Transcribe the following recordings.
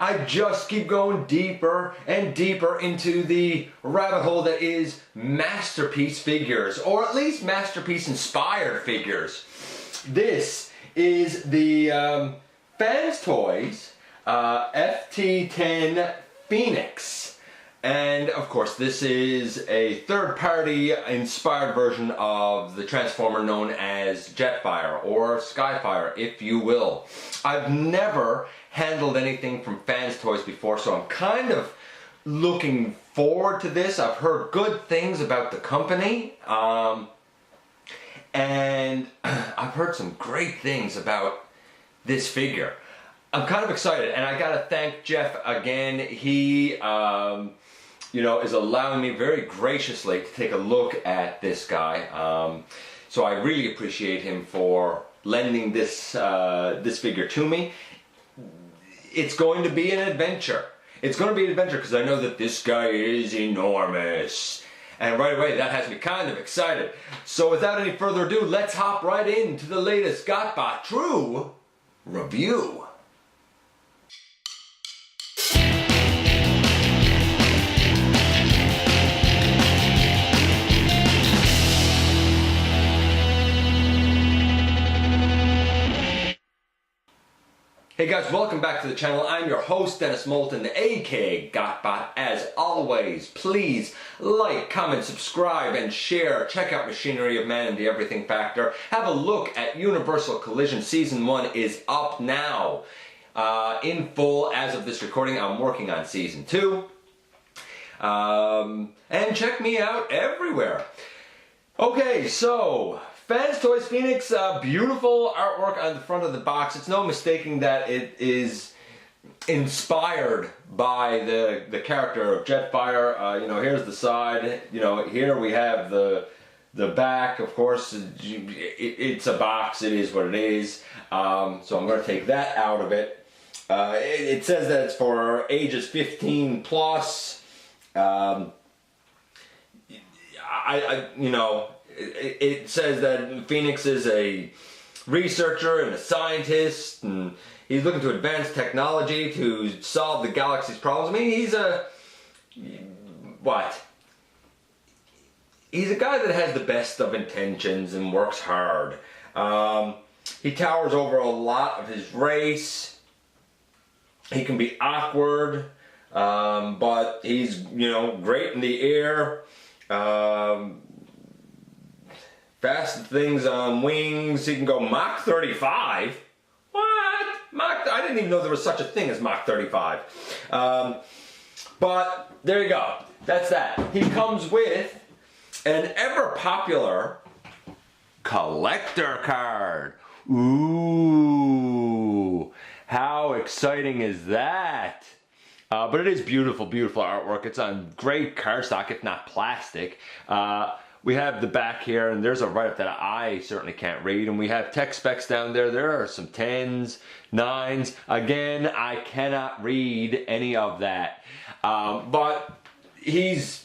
I just keep going deeper and deeper into the rabbit hole that is masterpiece figures, or at least masterpiece inspired figures. This is the Fanstoys FT-10 Phoenix. And of course this is a third-party inspired version of the Transformer known as Jetfire, or Skyfire if you will. I've never handled anything from Fanstoys before, so I'm kind of looking forward to this. I've heard good things about the company, and I've heard some great things about this figure. I'm kind of excited, and I gotta thank Jeff again. He you know, is allowing me very graciously to take a look at this guy. So I really appreciate him for lending this this figure to me. It's going to be an adventure. It's going to be an adventure because I know that this guy is enormous. And right away, that has me kind of excited. So without any further ado, let's hop right into the latest GotBot True review. Hey guys, welcome back to the channel. I'm your host, Dennis Moulton, aka GotBot. As always, please like, comment, subscribe, and share. Check out Machinery of Man and the Everything Factor. Have a look at Universal Collision. Season 1 is up now. In full as of this recording. I'm working on Season 2. And check me out everywhere. Okay, so Fanstoys Phoenix, beautiful artwork on the front of the box. It's no mistaking that it is inspired by the character of Jetfire. You know, here's the side. You know, here we have the back. Of course, it's a box. It is what it is. So I'm going to take that out of it. It says that it's for ages 15 plus. You know, it says that Phoenix is a researcher and a scientist, and he's looking to advance technology to solve the galaxy's problems. I mean, he's a... what? He's a guy that has the best of intentions and works hard. He towers over a lot of his race. He can be awkward, but he's, you know, great in the air. Fast things on wings. He can go Mach 35. What? I didn't even know there was such a thing as Mach 35. But there you go. That's that. He comes with an ever popular collector card. Ooh, how exciting is that? But it is beautiful, beautiful artwork. It's on great cardstock, if not plastic. We have the back here, and there's a write-up that I certainly can't read, and we have tech specs down there. There are some 10s, 9s. Again, I cannot read any of that. But he's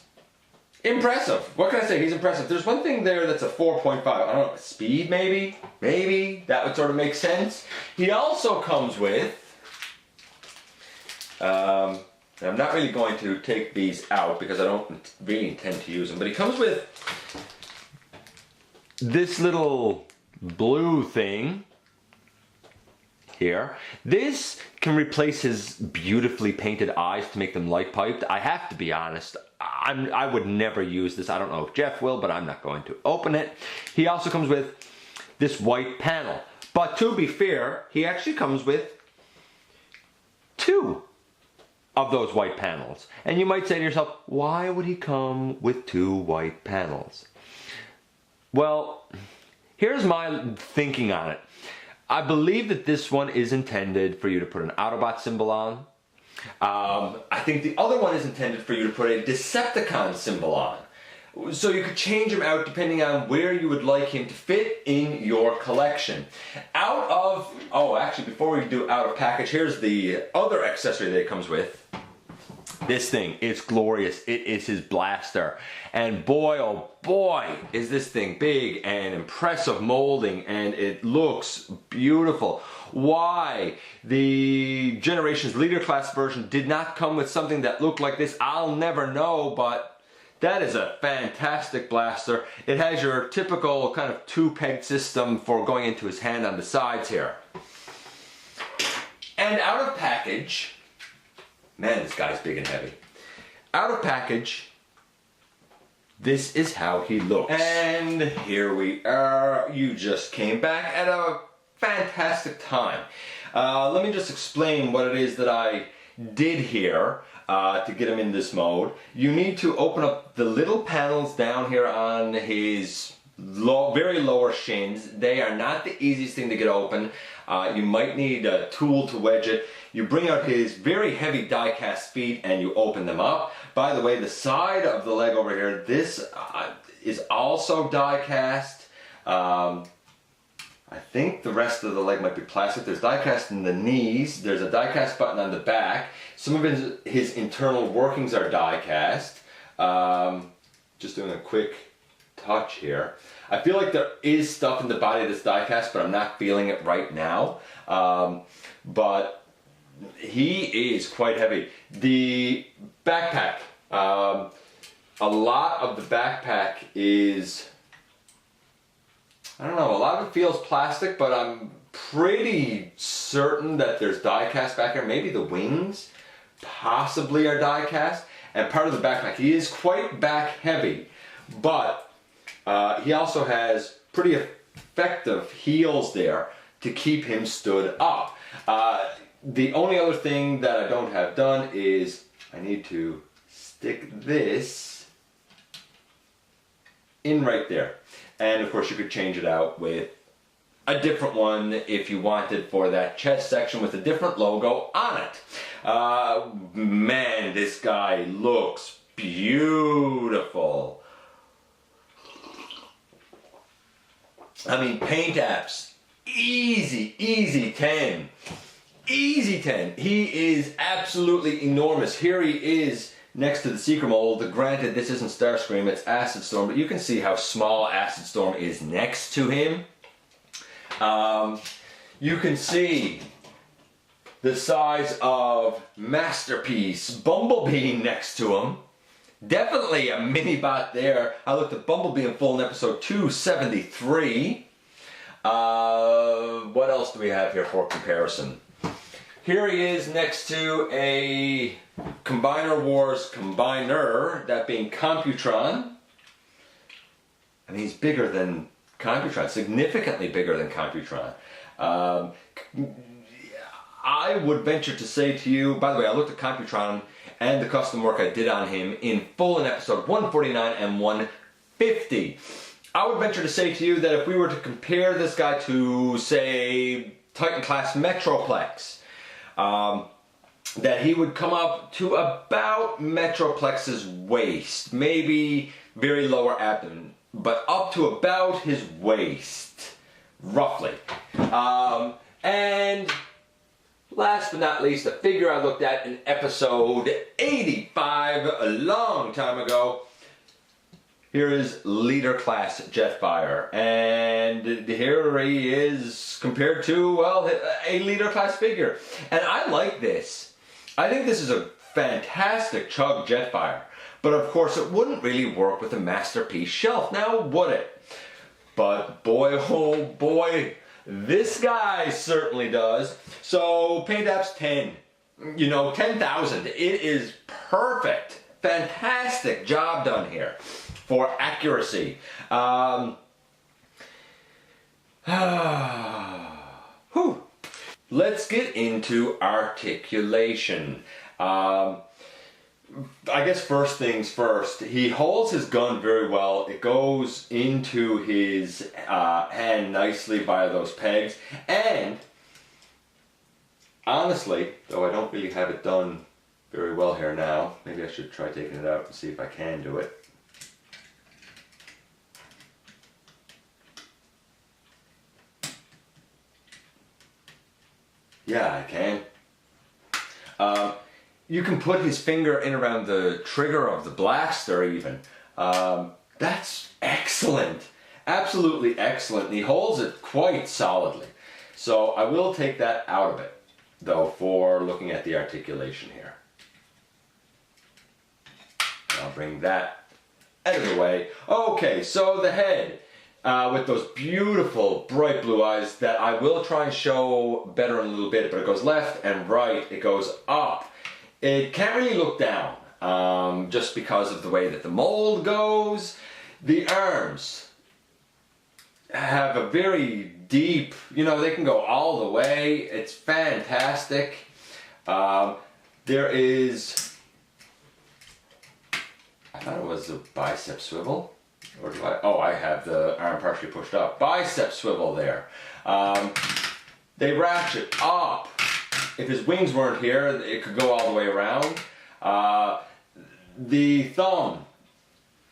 impressive. What can I say? He's impressive. There's one thing there that's a 4.5. I don't know, speed maybe? Maybe. That would sort of make sense. He also comes with... I'm not really going to take these out because I don't really intend to use them, but he comes with this little blue thing here. This can replace his beautifully painted eyes to make them light piped. I have to be honest, I would never use this. I don't know if Jeff will, but I'm not going to open it. He also comes with this white panel, but to be fair, he actually comes with two of those white panels. And you might say to yourself, why would he come with two white panels? Well, here's my thinking on it. I believe that this one is intended for you to put an Autobot symbol on. I think the other one is intended for you to put a Decepticon symbol on. So you could change him out depending on where you would like him to fit in your collection. Out of, oh actually before we do out of package, here's the other accessory that it comes with. This thing, it's glorious. It is his blaster. And boy, oh boy, is this thing big and impressive molding, and it looks beautiful. Why the Generations Leader Class version did not come with something that looked like this, I'll never know, but that is a fantastic blaster. It has your typical kind of two-peg system for going into his hand on the sides here. And out of package, man, this guy's big and heavy. Out of package, this is how he looks. And here we are. You just came back at a fantastic time. Let me just explain what it is that I did here to get him in this mode. You need to open up the little panels down here on his very lower shins. They are not the easiest thing to get open. You might need a tool to wedge it. You bring out his very heavy die-cast feet and you open them up. By the way, the side of the leg over here, this is also die-cast. I think the rest of the leg might be plastic. There's die-cast in the knees. There's a die-cast button on the back. Some of his internal workings are die-cast. Just doing a quick touch here. I feel like there is stuff in the body that's die-cast, but I'm not feeling it right now. But he is quite heavy. The backpack, a lot of the backpack is, I don't know, a lot of it feels plastic, but I'm pretty certain that there's die-cast back here. Maybe the wings possibly are die-cast. And part of the backpack, he is quite back heavy, but he also has pretty effective heels there to keep him stood up. The only other thing that I don't have done is I need to stick this in right there. And of course you could change it out with a different one if you wanted for that chest section with a different logo on it. Man, this guy looks beautiful. I mean, paint apps, easy 10. Easy 10. He is absolutely enormous. Here he is next to the Seeker mold. Granted, this isn't Starscream, it's Acid Storm, but you can see how small Acid Storm is next to him. You can see the size of Masterpiece Bumblebee next to him. Definitely a mini-bot there. I looked at Bumblebee in full in episode 273. What else do we have here for comparison? Here he is next to a Combiner Wars Combiner, that being Computron. I mean, he's bigger than Computron, significantly bigger than Computron. I would venture to say to you, by the way, I looked at Computron and the custom work I did on him in full in episode 149 and 150. I would venture to say to you that if we were to compare this guy to, say, Titan class Metroplex, that he would come up to about Metroplex's waist, maybe very lower abdomen, but up to about his waist, roughly. And last but not least, a figure I looked at in episode 85, a long time ago. Here is Leader Class Jetfire, and here he is compared to, well, a Leader Class figure. And I like this. I think this is a fantastic Chug Jetfire, but of course it wouldn't really work with a Masterpiece shelf, now would it? But boy, oh boy, this guy certainly does. So Paint Apps 10, you know, 10,000. It is perfect. Fantastic job done here for accuracy. Whew. Let's get into articulation. I guess first things first, he holds his gun very well. It goes into his hand nicely by those pegs. And honestly, though I don't really have it done very well here now, maybe I should try taking it out and see if I can do it. Yeah, I can. you can put his finger in around the trigger of the blaster even. That's excellent. Absolutely excellent. And he holds it quite solidly. So I will take that out of it, though, for looking at the articulation here. I'll bring that out of the way. Okay, so the head with those beautiful bright blue eyes that I will try and show better in a little bit, but it goes left and right, it goes up. It can't really look down just because of the way that the mold goes. The arms have a very deep, you know, they can go all the way. It's fantastic. There is, I thought it was a bicep swivel. Or do I? Oh, I have the arm partially pushed up. Bicep swivel there. They ratchet up. If his wings weren't here, it could go all the way around. The thumb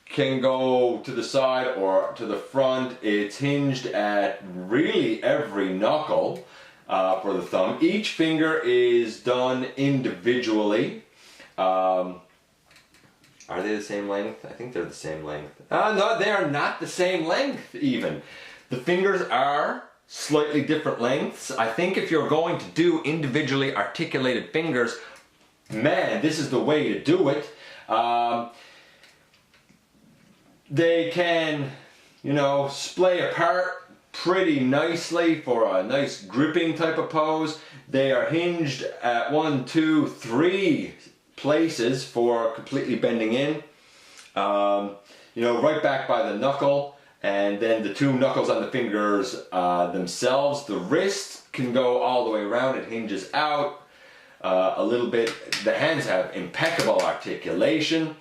can go to the side or to the front. It's hinged at really every knuckle for the thumb. Each finger is done individually. Are they the same length? I think they're the same length. No, they are not the same length even. The fingers are slightly different lengths. I think if you're going to do individually articulated fingers, man, this is the way to do it. They can, you know, splay apart pretty nicely for a nice gripping type of pose. They are hinged at 1, 2, 3 places for completely bending in. You know, right back by the knuckle, and then the 2 knuckles on the fingers themselves. The wrist can go all the way around. It hinges out a little bit. The hands have impeccable articulation.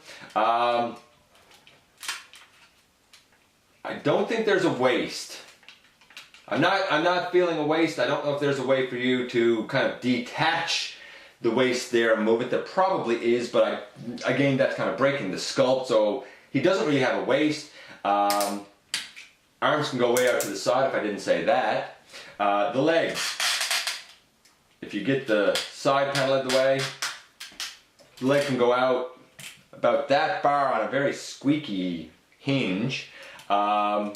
I don't think there's a waist. I'm not feeling a waist. I don't know if there's a way for you to kind of detach the waist there and move it. There probably is, but again, that's kind of breaking the sculpt, so he doesn't really have a waist. Arms can go way out to the side, if I didn't say that. The legs, if you get the side panel out of the way, the leg can go out about that far on a very squeaky hinge. I'm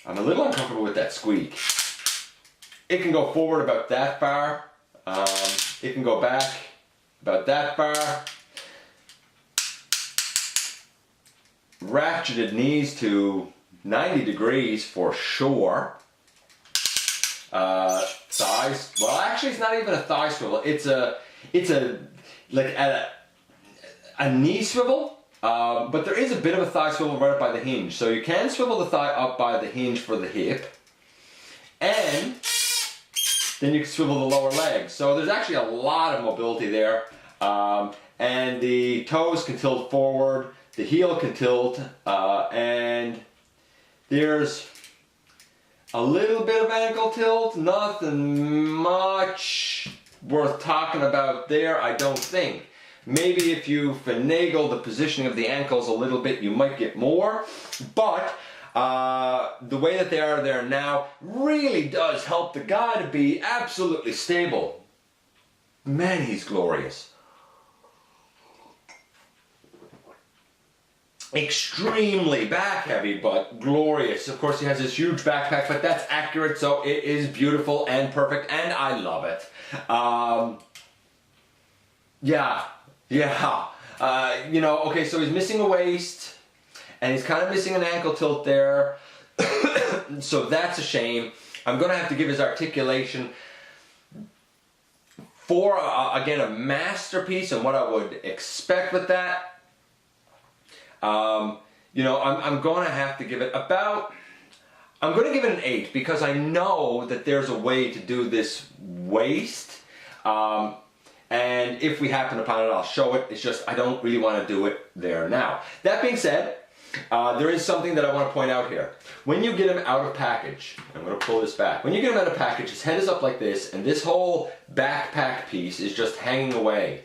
a little uncomfortable with that squeak. It can go forward about that far. It can go back about that far. Ratcheted knees to 90 degrees for sure. Thighs, well actually it's not even a thigh swivel, it's a like a knee swivel, but there is a bit of a thigh swivel right up by the hinge. So you can swivel the thigh up by the hinge for the hip, and then you can swivel the lower leg. So there's actually a lot of mobility there. And the toes can tilt forward, the heel can tilt, and there's a little bit of ankle tilt, nothing much worth talking about there, I don't think. Maybe if you finagle the positioning of the ankles a little bit, you might get more, but the way that they are there now really does help the guy to be absolutely stable. Man, he's glorious. Extremely back heavy, but glorious. Of course, he has this huge backpack, but that's accurate, so it is beautiful and perfect, and I love it. Yeah. You know, okay, so he's missing a waist, and he's kind of missing an ankle tilt there, so that's a shame. I'm going to have to give his articulation for, again, a masterpiece and what I would expect with that. You know, I'm going to have to give it about, I'm going to give it an 8 because I know that there's a way to do this waist. And if we happen upon it, I'll show it. It's just, I don't really want to do it there now. That being said, there is something that I want to point out here. When you get him out of package, I'm going to pull this back. When you get him out of package, his head is up like this, and this whole backpack piece is just hanging away.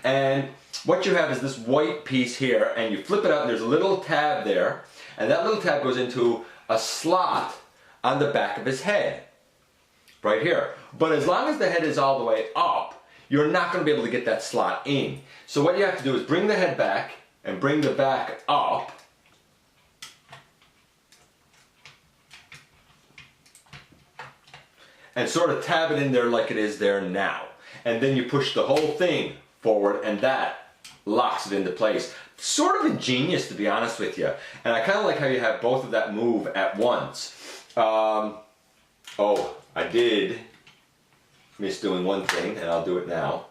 And what you have is this white piece here, and you flip it out, and there's a little tab there, and that little tab goes into a slot on the back of his head, right here. But as long as the head is all the way up, you're not going to be able to get that slot in. So what you have to do is bring the head back and bring the back up. And sort of tab it in there like it is there now. And then you push the whole thing forward and that locks it into place. Sort of ingenious, to be honest with you. And I kind of like how you have both of that move at once. Oh, I did miss doing one thing, and I'll do it now.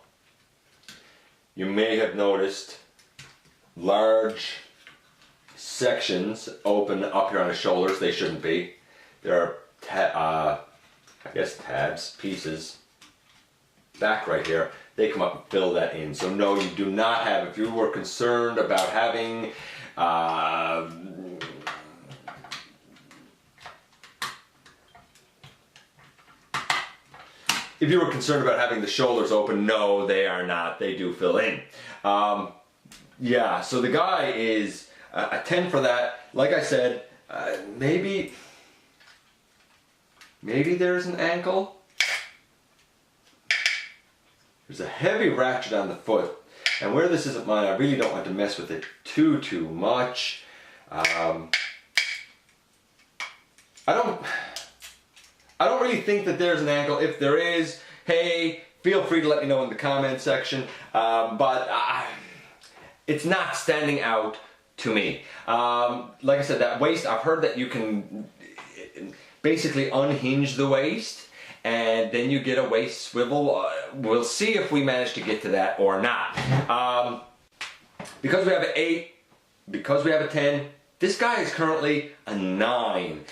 You may have noticed large sections open up here on the shoulders. They shouldn't be. There are, I guess, tabs, pieces, back right here. They come up and fill that in. So no, you do not have, if you were concerned about having if you were concerned about having the shoulders open, no, they are not. They do fill in. Yeah, so the guy is a 10 for that. Like I said, maybe there's an ankle. There's a heavy ratchet on the foot, and where this isn't mine, I really don't want to mess with it too much. I don't really think that there's an ankle. If there is, hey, feel free to let me know in the comment section. But it's not standing out to me. Like I said, that waist, I've heard that you can basically unhinge the waist and then you get a waist swivel. We'll see if we manage to get to that or not. Because we have an 8, because we have a 10, this guy is currently a 9.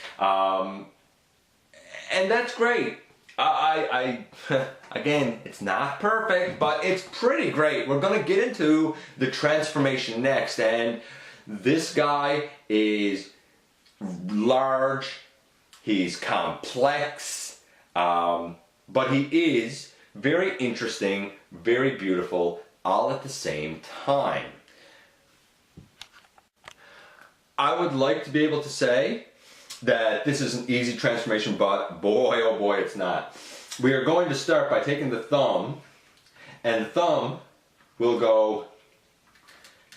And that's great. Again, it's not perfect, but it's pretty great. We're gonna get into the transformation next, and this guy is large, he's complex, but he is very interesting, very beautiful, all at the same time. I would like to be able to say that this is an easy transformation, but boy, oh boy, it's not. We are going to start by taking the thumb, and the thumb will go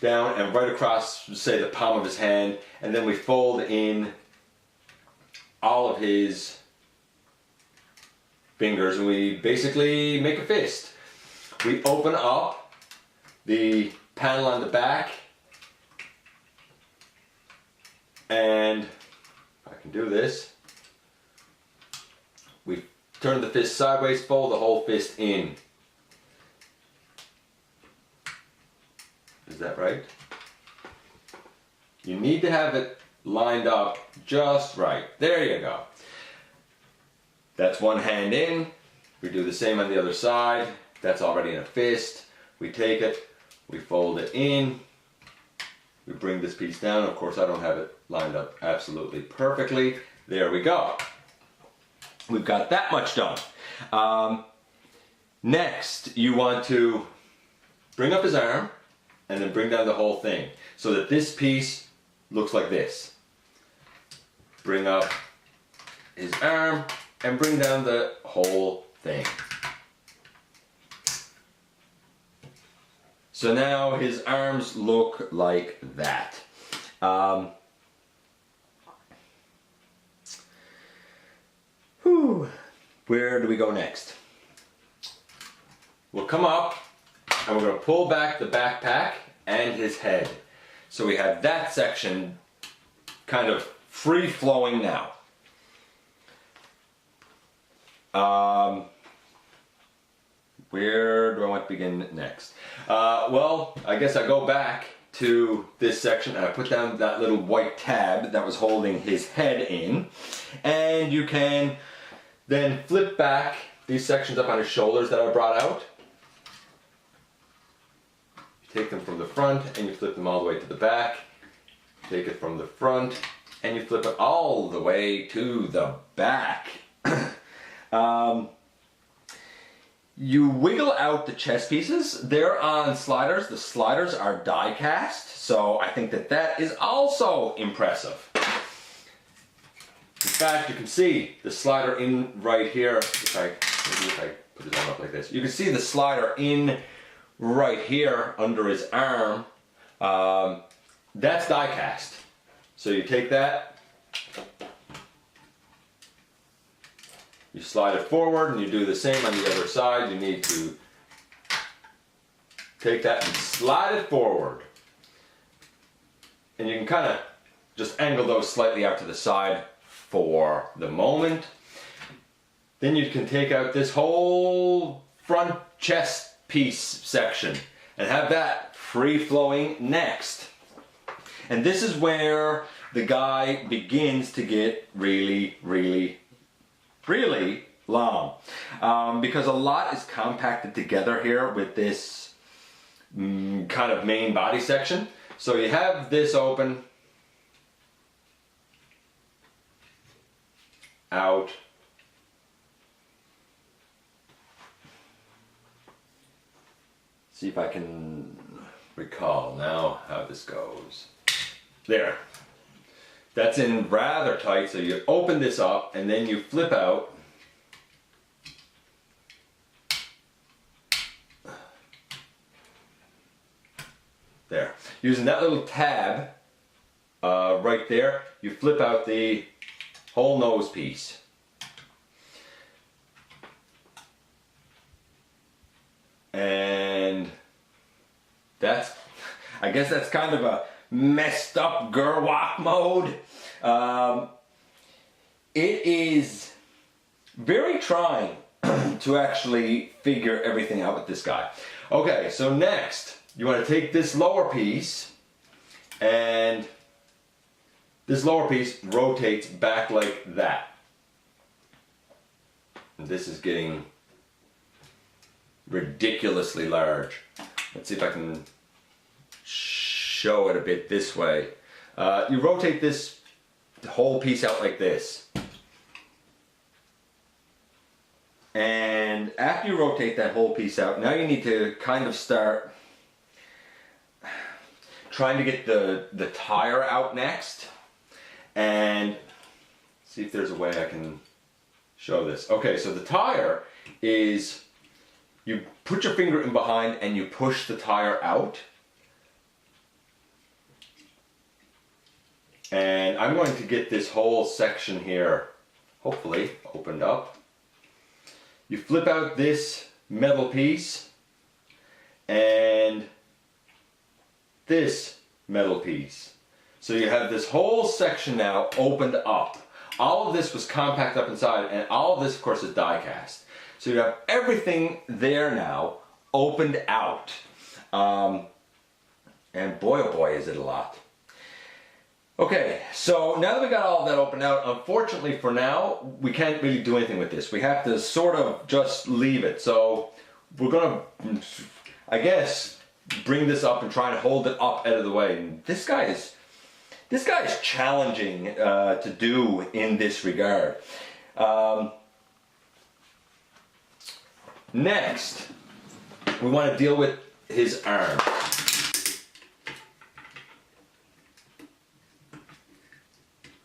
down and right across, say, the palm of his hand, and then we fold in all of his fingers, and we basically make a fist. We open up the panel on the back, and if I can do this, we turn the fist sideways, fold the whole fist in. Is that right? You need to have it lined up just right. There you go. That's one hand in. We do the same on the other side. That's already in a fist. We take it, we fold it in, we bring this piece down. Of course, I don't have it lined up absolutely perfectly. There we go. We've got that much done. Next, you want to bring up his arm and then bring down the whole thing so that this piece looks like this. Bring up his arm and bring down the whole thing. So now his arms look like that. Where do we go next? We'll come up and we're going to pull back the backpack and his head. So we have that section kind of free flowing now. Where do I want to begin next? Well, I guess I go back to this section and I put down that little white tab that was holding his head in, and you can then flip back these sections up on his shoulders that I brought out. You take them from the front and you flip them all the way to the back. Take it from the front and you flip it all the way to the back. You wiggle out the chest pieces. They're on sliders. The sliders are die cast, so I think that that is also impressive. In fact, you can see the slider in right here. If I put his arm up like this. You can see the slider in right here under his arm. That's die cast. So you take that, you slide it forward, and you do the same on the other side. You need to take that and slide it forward. And you can kind of just angle those slightly out to the side for the moment. Then you can take out this whole front chest piece section and have that free flowing next. And this is where the guy begins to get really, really, really long. Because a lot is compacted together here with this kind of main body section. So you have this open, out, see if I can recall now how this goes. There. That's in rather tight, so you open this up and then you flip out. There. Using that little tab right there, you flip out the whole nose piece. And that's, I guess that's kind of a messed up Gerwalk mode. It is very trying to actually figure everything out with this guy. Okay, so next you want to take this lower piece, and this lower piece rotates back like that. And this is getting ridiculously large. Let's see if I can show it a bit this way. You rotate this whole piece out like this. And after you rotate that whole piece out, now you need to kind of start trying to get the tire out next. And see if there's a way I can show this. Okay, so the tire is, you put your finger in behind and you push the tire out. And I'm going to get this whole section here, hopefully, opened up. You flip out this metal piece and this metal piece. So you have this whole section now opened up. All of this was compact up inside, and all of this, of course, is die cast. So you have everything there now opened out. And boy, oh boy, is it a lot. Okay, so now that we got all of that opened out, unfortunately for now, we can't really do anything with this. We have to sort of just leave it. So we're gonna, I guess, bring this up and try and hold it up out of the way. And this guy is challenging to do in this regard. Next, we want to deal with his arm.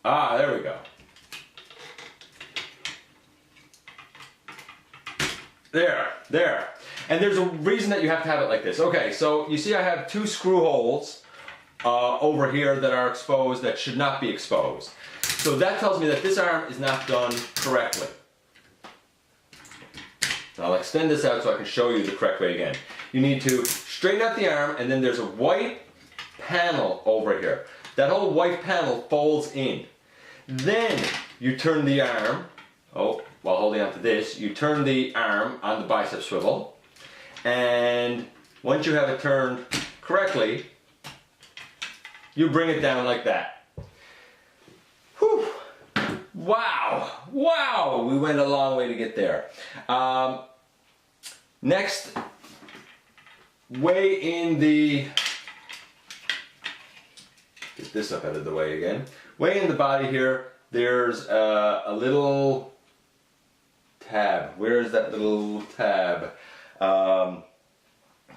Ah, there we go. There. And there's a reason that you have to have it like this. Okay, so you see I have two screw holes over here that are exposed that should not be exposed. So that tells me that this arm is not done correctly. I'll extend this out so I can show you the correct way again. You need to straighten out the arm, and then there's a white panel over here. That whole white panel folds in. Then you turn the arm, while holding on to this, you turn the arm on the bicep swivel, and once you have it turned correctly, you bring it down like that. Whew. Wow, we went a long way to get there. Next, way in the, get this up out of the way again. Way in the body here, there's a little tab. Where is that little tab?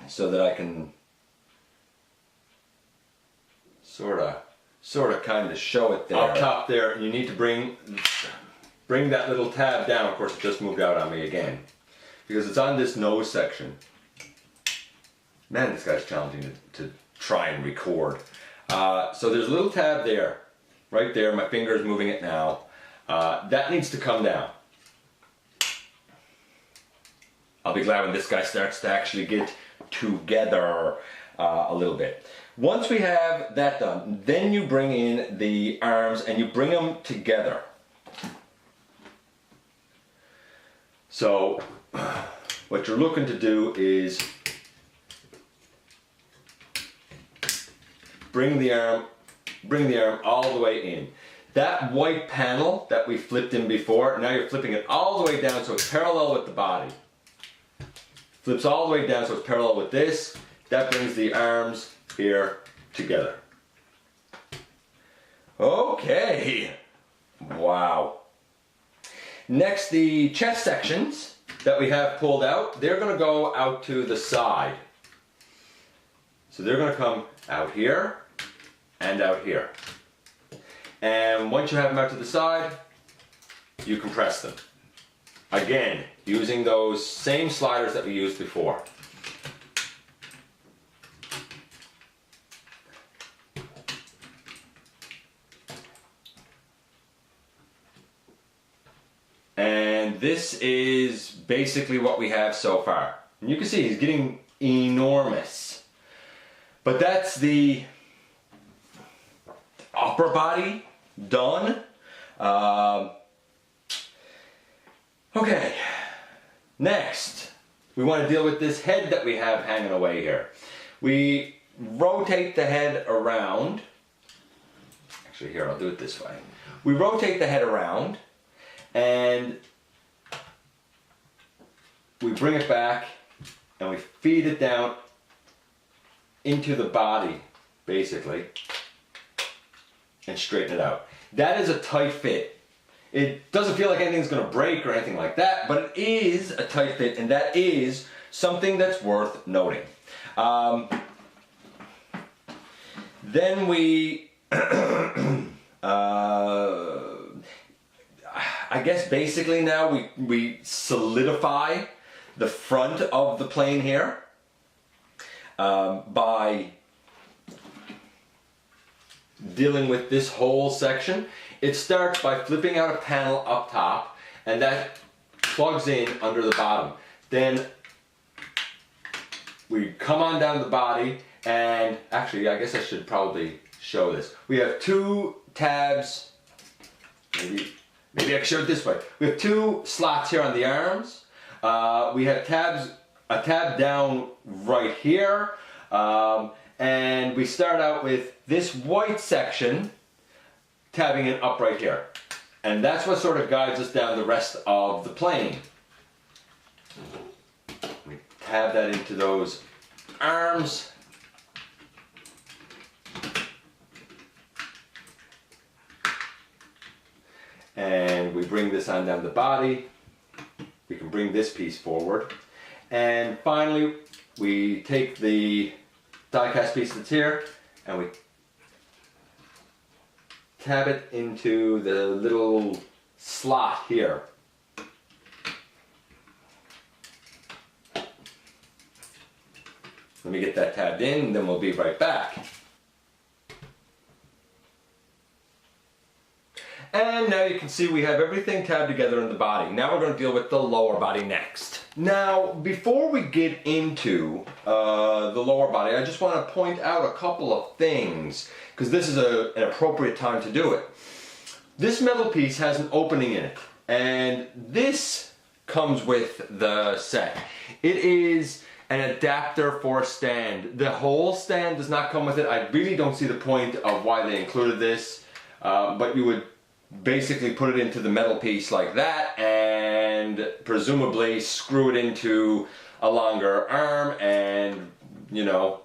So that I can sort of kind of show it there. Up top there, and you need to bring that little tab down. Of course, it just moved out on me again. because it's on this nose section. Man, this guy's challenging to try and record. So there's a little tab there, right there. My finger is moving it now. That needs to come down. I'll be glad when this guy starts to actually get together a little bit. Once we have that done, then you bring in the arms and you bring them together. So what you're looking to do is bring the arm all the way in. That white panel that we flipped in before, now you're flipping it all the way down so it's parallel with the body. Flips all the way down so it's parallel with this. That brings the arms here together. Okay. Wow. Next, the chest sections that we have pulled out, they're going to go out to the side. So they're going to come out here and out here. And once you have them out to the side, you compress them. Again, using those same sliders that we used before. And this is basically what we have so far. And you can see he's getting enormous. But that's the upper body done. Okay, next we want to deal with this head that we have hanging away here. We rotate the head around. Actually, here, I'll do it this way. We rotate the head around and we bring it back and we feed it down into the body, basically, and straighten it out. That is a tight fit. It doesn't feel like anything's going to break or anything like that, but it is a tight fit, and that is something that's worth noting. Then we, I guess basically now we solidify the front of the plane here by dealing with this whole section. It starts by flipping out a panel up top, and that plugs in under the bottom. Then we come on down the body, and actually I guess I should probably show this. We have two tabs, maybe I can show it this way. We have two slots here on the arms. We have a tab down right here, and we start out with this white section tabbing it up right here. And that's what sort of guides us down the rest of the plane. We tab that into those arms. And we bring this on down the body. We can bring this piece forward. And finally, we take the die-cast piece that's here and we tab it into the little slot here. Let me get that tabbed in, and then we'll be right back. And now you can see we have everything tabbed together in the body. Now we're going to deal with the lower body next. Now, before we get into the lower body, I just want to point out a couple of things, because this is an appropriate time to do it. This metal piece has an opening in it, and this comes with the set. It is an adapter for a stand. The whole stand does not come with it. I really don't see the point of why they included this, but you would basically put it into the metal piece like that and presumably screw it into a longer arm, and you know,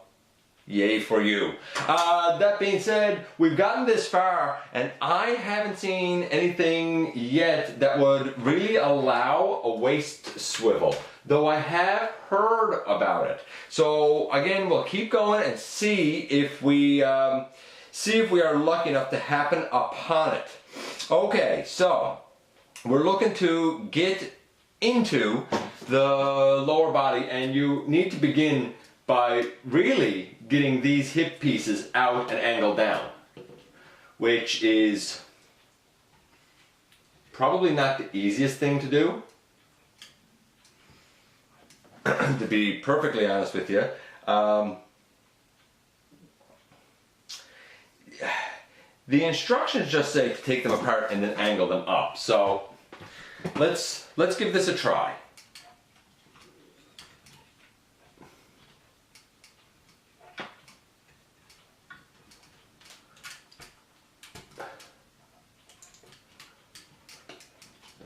yay for you. That being said, we've gotten this far and I haven't seen anything yet that would really allow a waist swivel, though I have heard about it. So again, we'll keep going and see if we are lucky enough to happen upon it. Okay, so we're looking to get into the lower body, and you need to begin by really getting these hip pieces out and angled down, which is probably not the easiest thing to do, to be perfectly honest with you. The instructions just say to take them apart and then angle them up. So let's give this a try.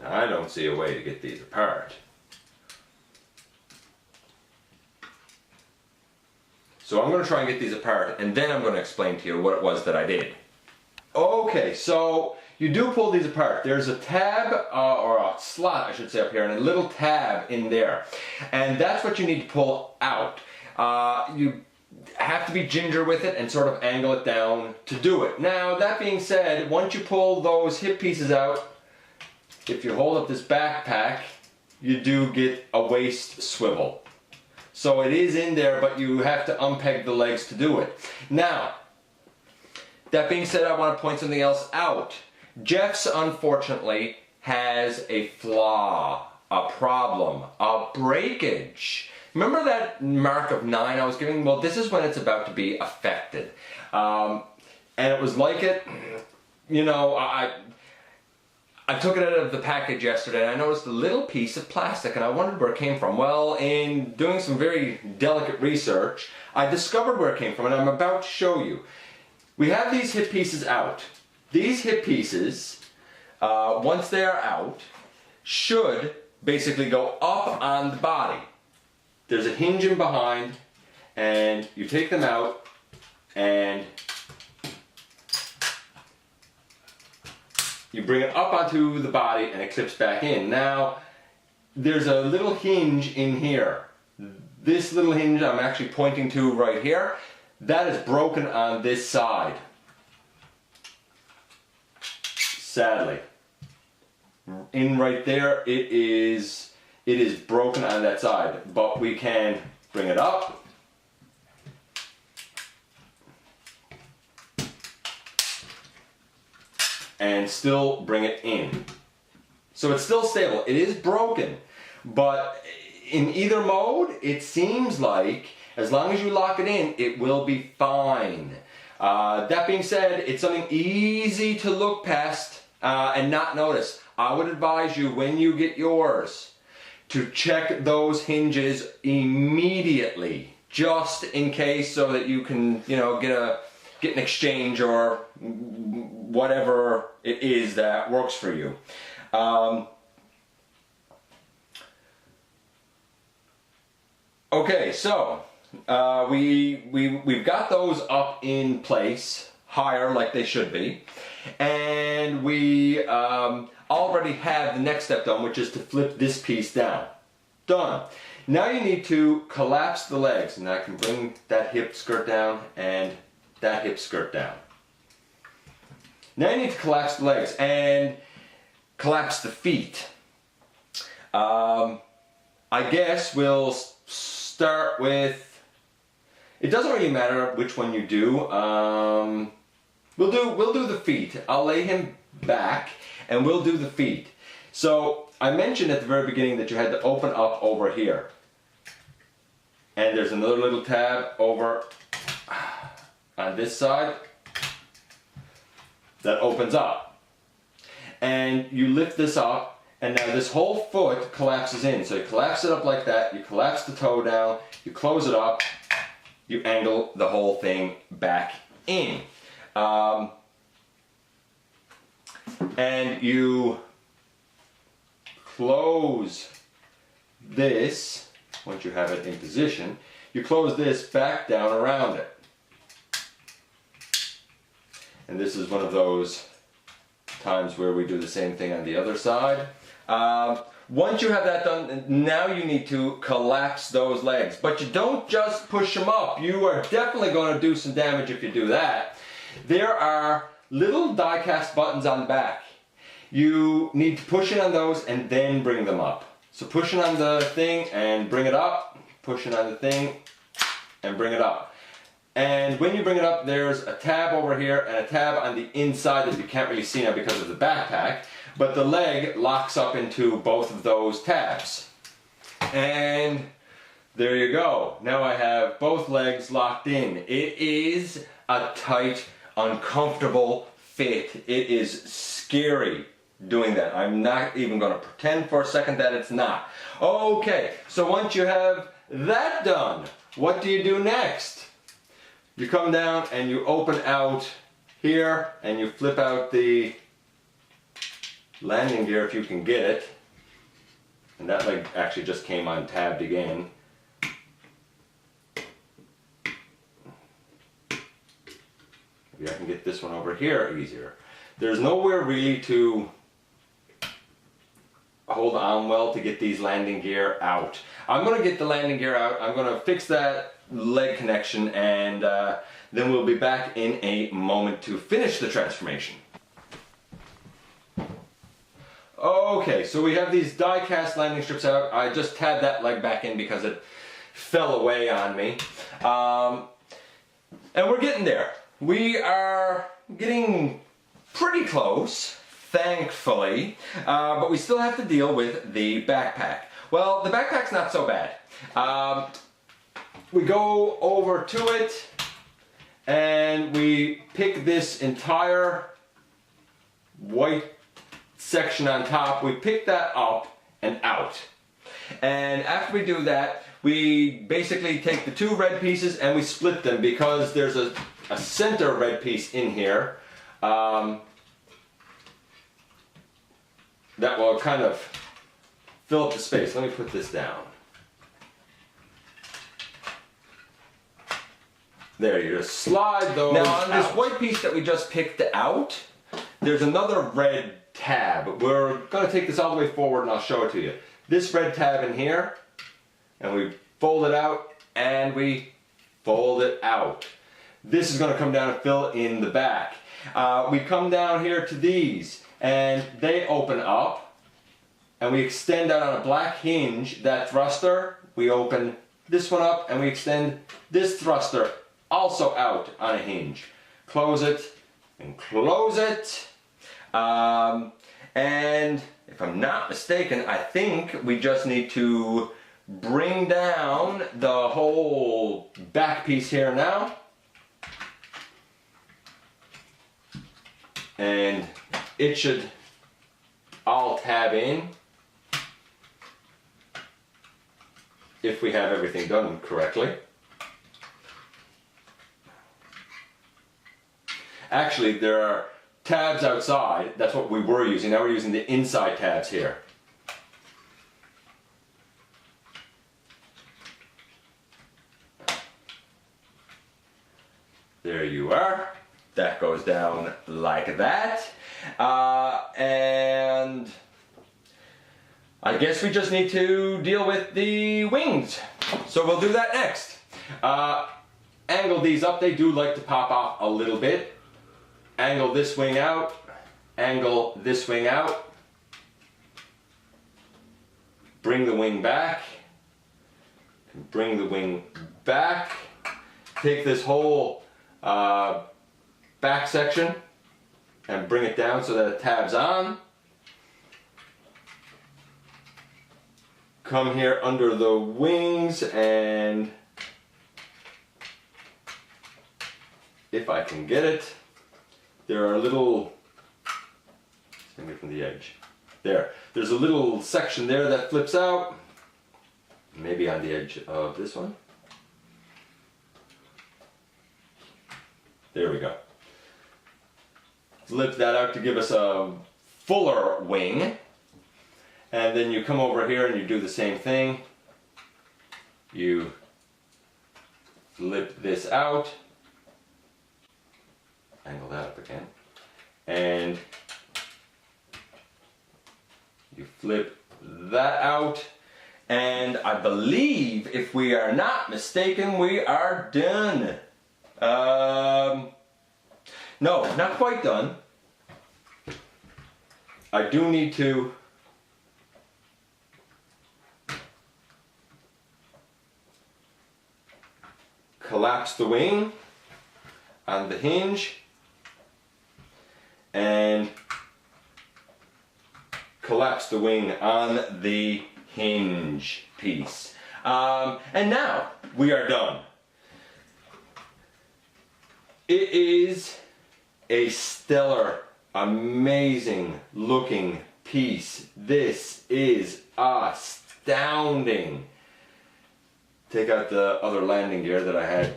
I don't see a way to get these apart. So I'm going to try and get these apart, and then I'm going to explain to you what it was that I did. Okay, so you do pull these apart. There's a tab, or a slot I should say up here, and a little tab in there. And that's what you need to pull out. You have to be ginger with it and sort of angle it down to do it. Now, that being said, once you pull those hip pieces out, if you hold up this backpack, you do get a waist swivel. So it is in there, but you have to unpeg the legs to do it. Now, that being said, I want to point something else out. Jeff's, unfortunately, has a flaw, a problem, a breakage. Remember that mark of 9 I was giving? Well, this is when it's about to be affected. And it was like it, you know, I took it out of the package yesterday, and I noticed a little piece of plastic, and I wondered where it came from. Well, in doing some very delicate research, I discovered where it came from, and I'm about to show you. We have these hip pieces out. These hip pieces, once they are out, should basically go up on the body. There's a hinge in behind, and you take them out, and you bring it up onto the body and it clips back in. Now, there's a little hinge in here. This little hinge I'm actually pointing to right here, that is broken on this side. Sadly. In right there, it is broken on that side, but we can bring it up. And still bring it in. So it's still stable. It is broken, but in either mode, it seems like as long as you lock it in, it will be fine. That being said, it's something easy to look past and not notice. I would advise you, when you get yours, to check those hinges immediately, just in case, so that you can, you know, get an exchange or whatever it is that works for you. Okay, so we've got those up in place, higher like they should be, and we already have the next step done, which is to flip this piece down. Done. Now you need to collapse the legs, and I can bring that hip skirt down and that hip skirt down. Now you need to collapse the legs and collapse the feet. I guess we'll start with, it doesn't really matter which one you do. We'll do the feet. I'll lay him back and we'll do the feet. So I mentioned at the very beginning that you had to open up over here. And there's another little tab over on this side that opens up. And you lift this up, and now this whole foot collapses in. So you collapse it up like that, you collapse the toe down, you close it up, you angle the whole thing back in. And you close this, once you have it in position, you close this back down around it. And this is one of those times where we do the same thing on the other side. Once you have that done, now you need to collapse those legs. But you don't just push them up. You are definitely going to do some damage if you do that. There are little die-cast buttons on the back. You need to push in on those and then bring them up. So pushing on the thing and bring it up, pushing on the thing and bring it up. And when you bring it up, there's a tab over here and a tab on the inside that you can't really see now because of the backpack, but the leg locks up into both of those tabs. And there you go. Now I have both legs locked in. It is a tight, uncomfortable fit. It is scary doing that. I'm not even going to pretend for a second that it's not. Okay, so once you have that done, what do you do next? You come down and you open out here and you flip out the landing gear if you can get it. And that leg actually just came untabbed again. Maybe I can get this one over here easier. There's nowhere really to hold on well to get these landing gear out. I'm going to get the landing gear out. I'm going to fix that leg connection and then we'll be back in a moment to finish the transformation. Okay, so we have these die cast landing strips out. I just tabbed that leg back in because it fell away on me. And we're getting there. We are getting pretty close, thankfully, but we still have to deal with the backpack. Well, the backpack's not so bad. We go over to it and we pick this entire white section on top, we pick that up and out. And after we do that, we basically take the two red pieces and we split them because there's a center red piece in here that will kind of fill up the space. Let me put this down. There, you just slide those Now on this white piece that we just picked out, there's another red tab. We're going to take this all the way forward and I'll show it to you. This red tab in here, and we fold it out and we fold it out. This is going to come down and fill in the back. We come down here to these and they open up and we extend out on a black hinge that thruster. We open this one up and we extend this thruster also out on a hinge. Close it and close it. And if I'm not mistaken, I think we just need to bring down the whole back piece here now. And it should all tab in if we have everything done correctly. Actually, there are tabs outside. That's what we were using. Now we're using the inside tabs here. There you are. That goes down like that. And I guess we just need to deal with the wings. So we'll do that next. Angle these up. They do like to pop off a little bit. Angle this wing out. Angle this wing out. Bring the wing back. Bring the wing back. Take this whole back section and bring it down so that it tabs on. Come here under the wings and if I can get it, there are little, let me from the edge. There's a little section there that flips out, maybe on the edge of this one. There we go. Flip that out to give us a fuller wing. And then you come over here and you do the same thing. You flip this out. Angle that up again. And you flip that out. And I believe, if we are not mistaken, we are done. No, not quite done. I do need to collapse the wing on the hinge and collapse the wing on the hinge piece. And now we are done. It is a stellar, amazing looking piece. This is astounding. Take out the other landing gear that I had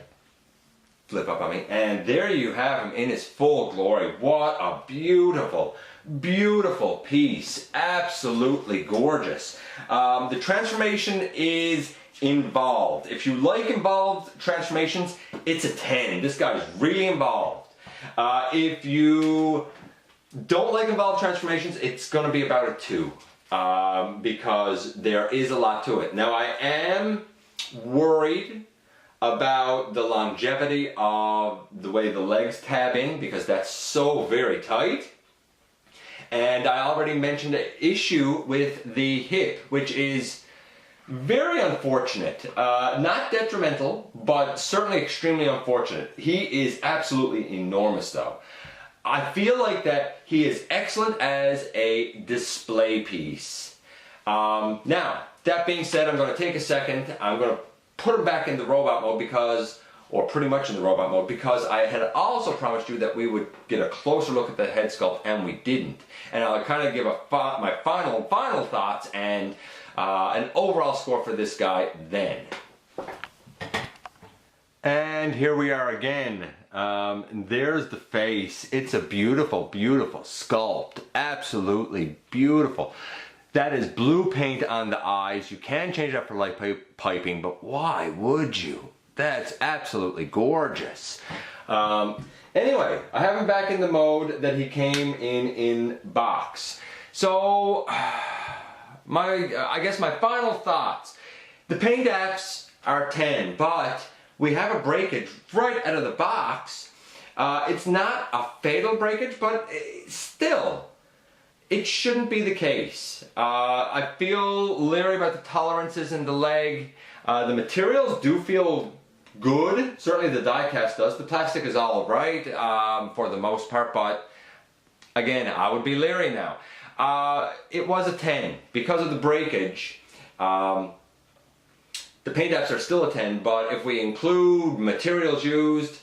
flip up on me, and there you have him in his full glory. What a beautiful, beautiful piece. Absolutely gorgeous. The transformation is involved. If you like involved transformations, it's a 10. This guy's really involved. If you don't like involved transformations, it's going to be about a 2, because there is a lot to it. Now, I am worried about the longevity of the way the legs tab in, because that's so very tight. And I already mentioned an issue with the hip, which is very unfortunate. Not detrimental, but certainly extremely unfortunate. He is absolutely enormous though. I feel like that he is excellent as a display piece. Now, that being said, I'm going to take a second. I'm going to put him back in the robot mode because, or pretty much in the robot mode, because I had also promised you that we would get a closer look at the head sculpt, and we didn't. And I'll kind of give my final thoughts and an overall score for this guy then. And here we are again. There's the face. It's a beautiful, beautiful sculpt. Absolutely beautiful. That is blue paint on the eyes. You can change that for light piping, but why would you? That's absolutely gorgeous. Anyway, I have him back in the mode that he came in box. So, I guess my final thoughts. The paint apps are 10, but we have a breakage right out of the box. It's not a fatal breakage, but still, it shouldn't be the case. I feel leery about the tolerances in the leg. The materials do feel good. Certainly the die cast does. The plastic is all right for the most part, but again, I would be leery now. It was a 10 because of the breakage. The paint apps are still a 10, but if we include materials used,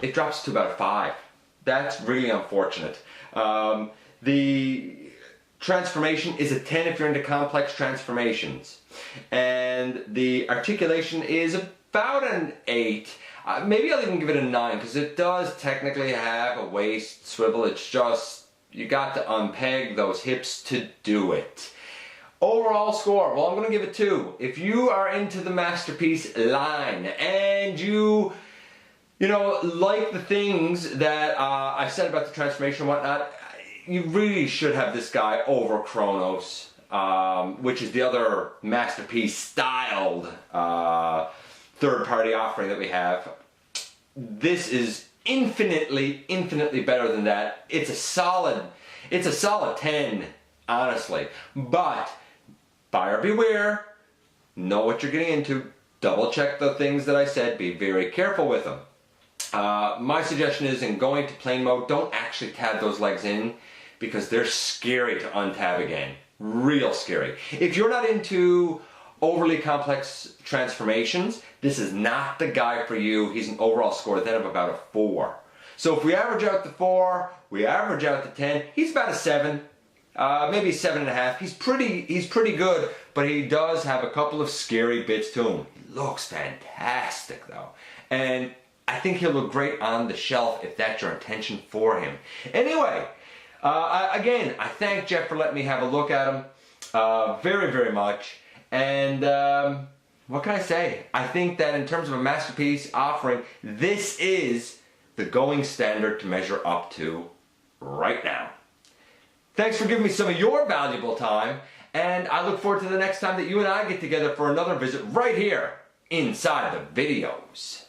it drops to about a 5. That's really unfortunate. The transformation is a 10 if you're into complex transformations. And the articulation is about an 8. Maybe I'll even give it a 9, because it does technically have a waist swivel. It's just, you got to unpeg those hips to do it. Overall score, well, I'm going to give it 2. If you are into the Masterpiece line and you know, like the things that I said about the transformation and whatnot, you really should have this guy over Kronos, which is the other Masterpiece styled third-party offering that we have. This is infinitely, infinitely better than that. It's a solid 10, honestly. But buyer beware. Know what you're getting into. Double check the things that I said. Be very careful with them. My suggestion is, in going to plane mode, don't actually tab those legs in, because they're scary to untab again. Real scary. If you're not into overly complex transformations, this is not the guy for you. He's an overall score then of about a 4. So if we average out the 4, we average out the 10, he's about a 7, maybe 7.5. He's pretty good, but he does have a couple of scary bits to him. He looks fantastic though. And I think he'll look great on the shelf if that's your intention for him. Anyway, again, I thank Jeff for letting me have a look at him very, very much. And what can I say? I think that in terms of a Masterpiece offering, this is the going standard to measure up to right now. Thanks for giving me some of your valuable time, and I look forward to the next time that you and I get together for another visit right here inside the videos.